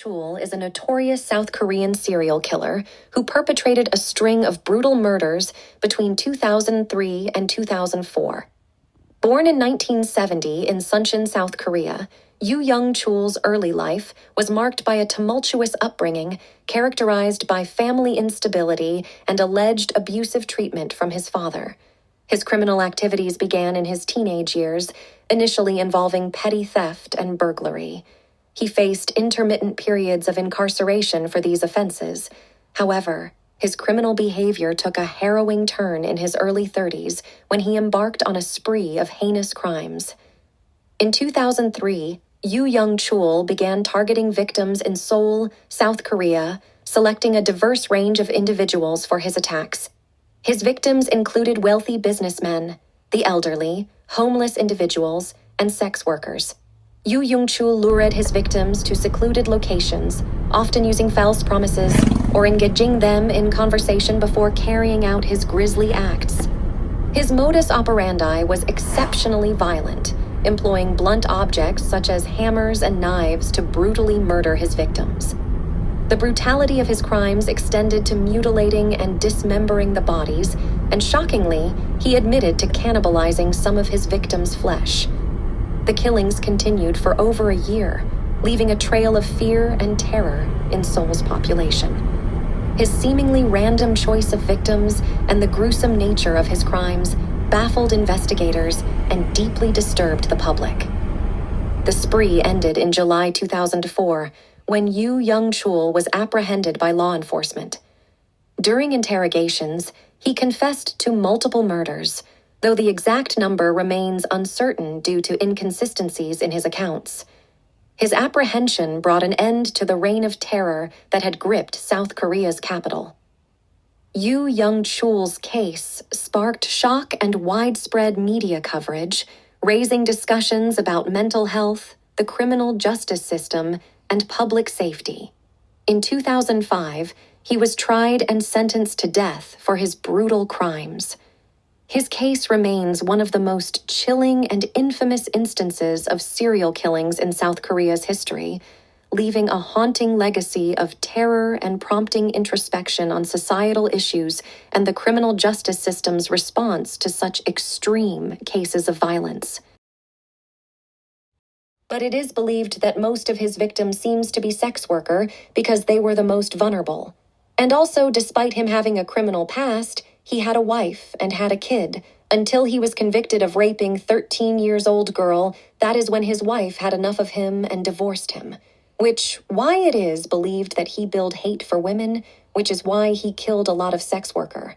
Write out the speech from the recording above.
Chul is a notorious South Korean serial killer who perpetrated a string of brutal murders between 2003 and 2004. Born in 1970 in Suncheon, South Korea, Yoo Young-chul's early life was marked by a tumultuous upbringing characterized by family instability and alleged abusive treatment from his father. His criminal activities began in his teenage years, initially involving petty theft and burglary. He faced intermittent periods of incarceration for these offenses. However, his criminal behavior took a harrowing turn in his early 30s when he embarked on a spree of heinous crimes. In 2003, Yoo Young-chul began targeting victims in Seoul, South Korea, selecting a diverse range of individuals for his attacks. His victims included wealthy businessmen, the elderly, homeless individuals, and sex workers. Yoo Young-chul lured his victims to secluded locations, often using false promises or engaging them in conversation before carrying out his grisly acts. His modus operandi was exceptionally violent, employing blunt objects such as hammers and knives to brutally murder his victims. The brutality of his crimes extended to mutilating and dismembering the bodies, and shockingly, he admitted to cannibalizing some of his victims' flesh. The killings continued for over a year, leaving a trail of fear and terror in Seoul's population. His seemingly random choice of victims and the gruesome nature of his crimes baffled investigators and deeply disturbed the public. The spree ended in July 2004 when Yoo Young-chul was apprehended by law enforcement. During interrogations, he confessed to multiple murders, though the exact number remains uncertain due to inconsistencies in his accounts. His apprehension brought an end to the reign of terror that had gripped South Korea's capital. Yoo Young-chul's case sparked shock and widespread media coverage, raising discussions about mental health, the criminal justice system, and public safety. In 2005, he was tried and sentenced to death for his brutal crimes. His case remains one of the most chilling and infamous instances of serial killings in South Korea's history, leaving a haunting legacy of terror and prompting introspection on societal issues and the criminal justice system's response to such extreme cases of violence. But it is believed that most of his victims seems to be sex worker because they were the most vulnerable. And also, despite him having a criminal past, he had a wife and had a kid. Until he was convicted of raping 13-year-old girl, that is when his wife had enough of him and divorced him. Why it is believed that he built hate for women, which is why he killed a lot of sex worker.